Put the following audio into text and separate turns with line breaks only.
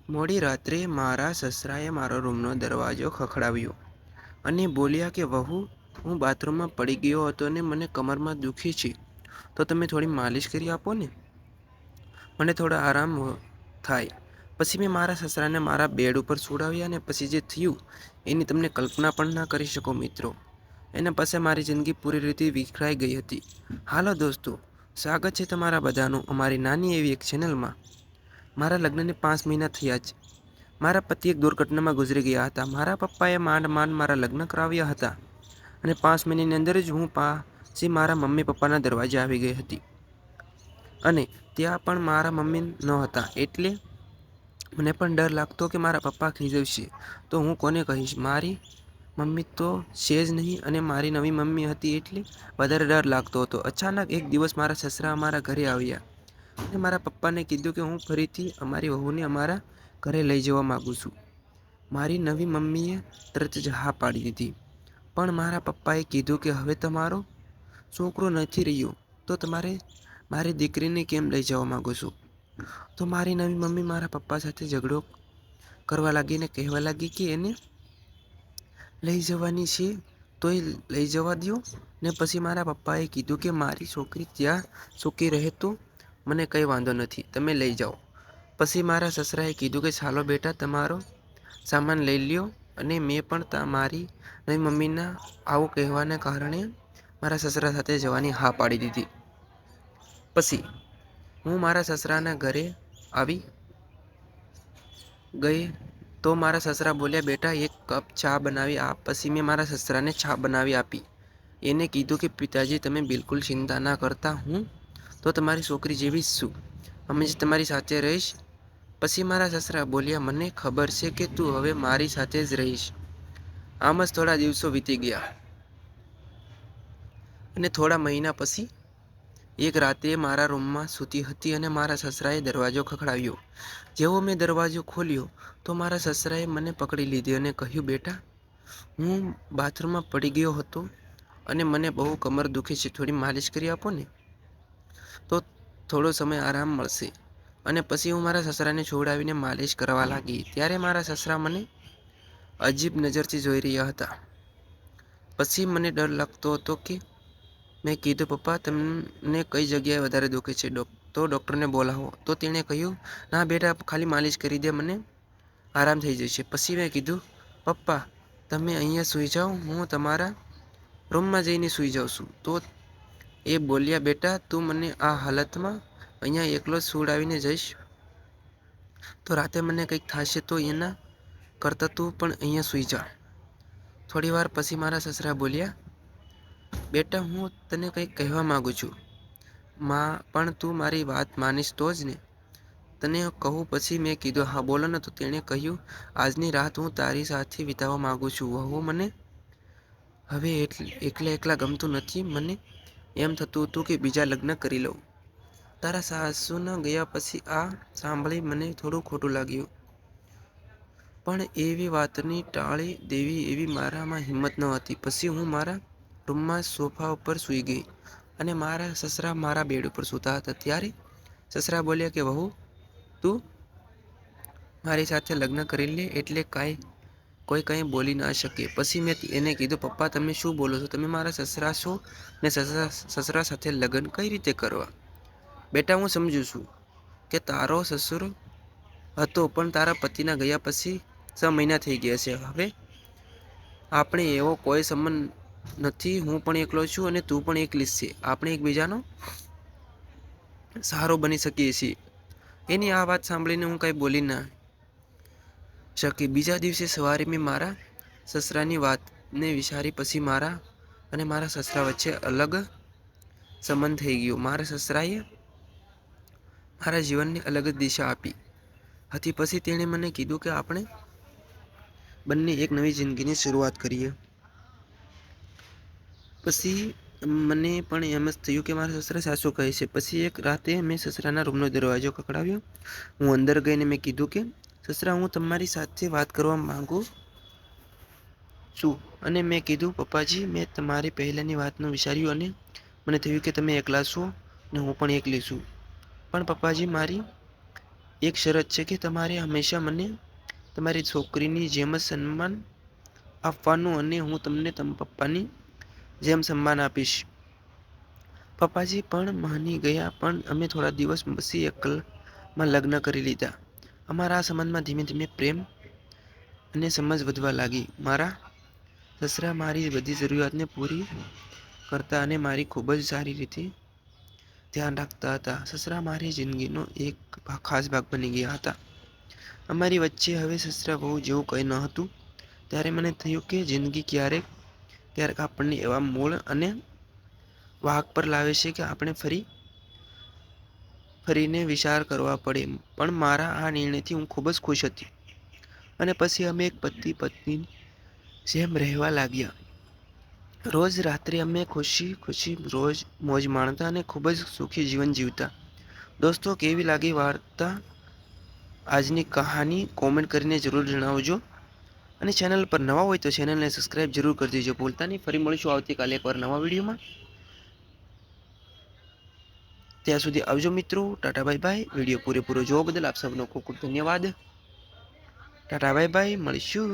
મોડી રાત્રે મારા સસરાએ મારો રૂમનો દરવાજો ખખડાવ્યો અને બોલ્યા કે વહુ, હું બાથરૂમમાં પડી ગયો હતો અને મને કમરમાં દુખે છે, તો તમે થોડી માલિશ કરી આપો ને, મને થોડો આરામ થાય. પછી મેં મારા સસરાને મારા બેડ ઉપર સુડાવ્યા અને પછી જે થયું એની તમને કલ્પના પણ ના કરી શકો મિત્રો. એના પછી મારી જિંદગી પૂરી રીતે વિખરાઈ ગઈ હતી. હાલો દોસ્તો, સ્વાગત છે તમારા બધાનું અમારી નાની એવી એક ચેનલમાં. મારા લગ્નને 5 મહિના થયા છે. મારા પતિ એક દુર્ઘટનામાં ગુજરી ગયા હતા. મારા પપ્પાએ માંડ માંડ મારા લગ્ન કરાવ્યા હતા અને 5 મહિનાની અંદર જ હું પાછી મારા મમ્મી પપ્પાના દરવાજે આવી ગઈ હતી. અને ત્યાં પણ મારા મમ્મી ન હતા, એટલે મને પણ ડર લાગતો કે મારા પપ્પા ખીજવશે તો હું કોને કહીશ. મારી મમ્મી તો છે જ નહીં અને મારી નવી મમ્મી હતી એટલે વધારે ડર લાગતો હતો. અચાનક એક દિવસ મારા સસરા અમારા ઘરે આવ્યા અને મારા પપ્પાને કીધું કે હું ફરીથી અમારી વહુને અમારા ઘરે લઈ જવા માગું છું. મારી નવી મમ્મીએ તરત જ હા પાડી દીધી, પણ મારા પપ્પાએ કીધું કે હવે તમારો છોકરો નથી રહ્યો તો તમારે મારી દીકરીને કેમ લઈ જવા માગો છો. તો મારી નવી મમ્મી મારા પપ્પા સાથે ઝઘડો કરવા લાગી અને કહેવા લાગી કે એને લઈ જવાની છે તોય લઈ જવા દો. ને પછી મારા પપ્પાએ કીધું કે મારી છોકરી ત્યાં સુખી રહે તો મને કંઈ વાંધો નથી, તમે લઈ જાઓ. પછી મારા સસરાએ કીધું કે ચાલો બેટા, તમારો સામાન લઈ લ્યો. અને મેં પણ મારી નવી મમ્મીના આવું કહેવાને કારણે મારા સસરા સાથે જવાની હા પાડી દીધી. પછી હું મારા સસરાના ઘરે આવી ગઈ તો મારા સસરા બોલ્યા, બેટા એક કપ ચા બનાવી આપ. પછી મેં મારા સસરાને ચા બનાવી આપી. એને કીધું કે પિતાજી, તમે બિલકુલ ચિંતા ના કરતા, હું તો તમારી છોકરી જેવી જ છું, હંમેશા તમારી સાથે રહીશ. પછી મારા સસરા બોલ્યા, મને ખબર છે કે તું હવે મારી સાથે જ રહીશ. આમ જ થોડા દિવસો વીતી ગયા અને થોડા મહિના પછી એક રાતે મારા રૂમમાં સૂતી હતી અને મારા સસરાએ દરવાજો ખખડાવ્યો. જેવો મેં દરવાજો ખોલ્યો તો મારા સસરાએ મને પકડી લીધી અને કહ્યું, બેટા, હું બાથરૂમમાં પડી ગયો હતો અને મને બહુ કમર દુખે છે, થોડી માલિશ કરી આપો ને, તો થોડો સમય આરામ મળશે. અને પછી હું મારા સસરાને છોડાવીને માલિશ કરવા લાગી. ત્યારે મારા સસરા મને અજીબ નજરથી જોઈ રહ્યા હતા. પછી મને ડર લાગતો હતો કે મેં કીધું, પપ્પા, તમને કઈ જગ્યાએ વધારે દુખે છે, તો ડૉક્ટરને બોલાવો. તો તેણે કહ્યું, ના બેટા, ખાલી માલિશ કરી દે, મને આરામ થઈ જશે. પછી મેં કીધું, પપ્પા, તમે અહીંયા સૂઈ જાઓ, હું તમારા રૂમમાં જઈને સૂઈ જાઉં છું. તો એ બોલ્યા, બેટા, તું મને આ હાલતમાં અહીંયા એકલો જ સુવડાવીને જઈશ તો રાતે મને કંઈક થશે, તો એના કરતાં તું પણ અહીંયા સૂઈ જા. થોડી વાર પછી મારા સસરા બોલ્યા, બેટા, હું તને કંઈક કહેવા માગું છું, પણ તું મારી વાત માનીશ તો જ ને, તને કહું. પછી મેં કીધું, હા બોલો ને. તો તેણે કહ્યું, આજની રાત હું તારી સાથે વિતાવવા માગું છું વહુ. મને હવે એકલા એકલા ગમતું નથી. મને એમ થતું હતું કે બીજા લગ્ન કરી લઉં. તારા સાસુના ગયા પછી આ સાંભળી મને થોડું ખોટું લાગ્યું, પણ એવી વાતને ટાળી દેવી એવી મારામાં હિંમત ન હતી. પછી હું મારા રૂમમાં સોફા ઉપર સૂઈ ગઈ અને મારા સસરા મારા બેડ ઉપર સૂતા હતા. ત્યારે સસરા બોલ્યા કે વહુ, તું મારી સાથે લગ્ન કરી લે એટલે કોઈ કંઈ બોલી ના શકે. પછી મેં એને કીધું, પપ્પા, તમે શું બોલો છો? તમે મારા સસરા છો ને સસરા સાથે લગ્ન કઈ રીતે કરવા? બેટા, હું સમજુ છું કે તારો સસરો હતો, પણ તારા પતિના ગયા પછી 6 મહિના થઈ ગયા છે. હવે આપણે એવો કોઈ સંબંધ નથી. હું પણ એકલો છું અને તું પણ એકલી છે. આપણે એકબીજાનો સહારો બની શકીએ છીએ. એની આ વાત સાંભળીને હું કંઈ બોલી ના શકી. બીજા દિવસે સવારે મેં મારા સસરાની વાતને વિચારી. પછી મારા અને મારા સસરા વચ્ચે અલગ સંબંધ થઈ ગયો. મારા સસરાએ મારા જીવનને અલગ જ દિશા આપી હતી. પછી તેણે મને કીધું કે આપણે બંને એક નવી જિંદગીની શરૂઆત કરીએ. પછી મને પણ એમ જ થયું કે મારા સસરા સાચું કહે છે. પછી એક રાતે મેં સસરાના રૂમનો દરવાજો ખખડાવ્યો. હું અંદર ગઈને મેં કીધું કે સસરા, હું તમારી સાથે વાત કરવા માંગુ છું. અને મેં કીધું, પપ્પાજી, મેં તમારી પહેલાંની વાતનું વિચાર્યું અને મને થયું કે તમે એકલા છો ને હું પણ એકલી છું. પણ પપ્પાજી, મારી એક શરત છે કે તમારે હંમેશા મને તમારી છોકરીની જેમ જ સન્માન આપવાનું અને હું તમને પપ્પાની જેમ સન્માન આપીશ. પપ્પાજી પણ માની ગયા, પણ અમે થોડા દિવસ પછી એકલમાં લગ્ન કરી લીધા. અમારા આ સંબંધમાં ધીમે ધીમે પ્રેમ અને સમજ વધવા લાગી. મારા સસરા મારી બધી જરૂરિયાતને પૂરી કરતા અને મારી ખૂબ જ સારી રીતે ધ્યાન રાખતા હતા. સસરા મારી જિંદગીનો એક ખાસ ભાગ બની ગયા હતા. અમારી વચ્ચે હવે સસરા વહુ જેવું કંઈ ન હતું. ત્યારે મને થયું કે જિંદગી ક્યારેક આપણને એવા મૂળ અને વાહક પર લાવે છે કે આપણે ફરીને વિચાર કરવા પડે. પણ મારા આ નિર્ણયથી હું ખૂબ જ ખુશ હતી. અને પછી અમે એક પતિ પત્ની જેમ રહેવા લાગ્યા. રોજ રાત્રે અમે ખુશી રોજ મોજ માણતા અને ખૂબ જ સુખી જીવન જીવતા. દોસ્તો, કેવી લાગી વાર્તા આજની કહાની કોમેન્ટ કરીને જરૂર જણાવજો. અને ચેનલ પર નવા હોય તો ચેનલને સબસ્ક્રાઇબ જરૂર કરી દેજો. ભૂલતા નહીં. ફરી મળીશું આવતીકાલે એકવાર નવા વિડીયોમાં. ત્યાં સુધી આવજો મિત્રો. Tata bye bye. વિડીયો પૂરેપૂરો જોવા બદલ આપ સૌનો ખૂબ ખૂબ ધન્યવાદ. Tata bye bye. મળીશું.